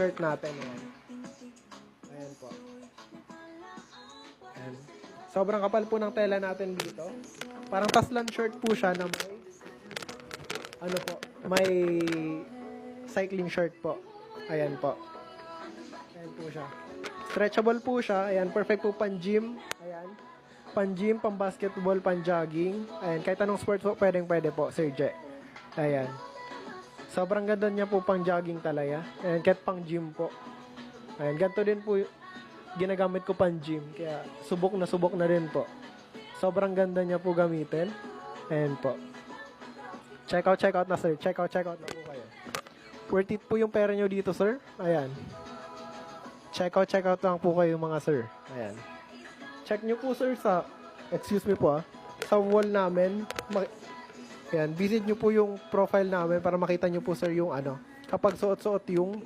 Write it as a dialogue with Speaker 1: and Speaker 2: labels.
Speaker 1: shirt natin. Ayan. Ayan po. Ayan. Sobrang kapal po ng tela natin dito. Parang taslan shirt po siya na may ano po, may cycling shirt po. Ayan po. Ayan po siya. Stretchable po siya. Ayan, perfect po pan-gym. Ayan. Pan-gym, pan-basketball, pan-jogging. Ayan, kahit anong sports po, pwede po, Sir Je. Ayan. Sobrang ganda niya po pang-jogging talaga. Ayan, kahit pang-gym po. Ayan, ganito din po ginagamit ko pang-gym. Kaya, subok na rin po. Sobrang ganda niya po gamitin. Ayan po. Check out na, sir. Check out na po kayo. Worth it po yung pera nyo dito, sir. Ayan. Check out lang po kayo, mga sir. Ayan. Check nyo po, sir, sa, excuse me po, sa wall namin. Ayan, visit nyo po yung profile namin para makita nyo po, sir, yung ano, kapag suot-suot yung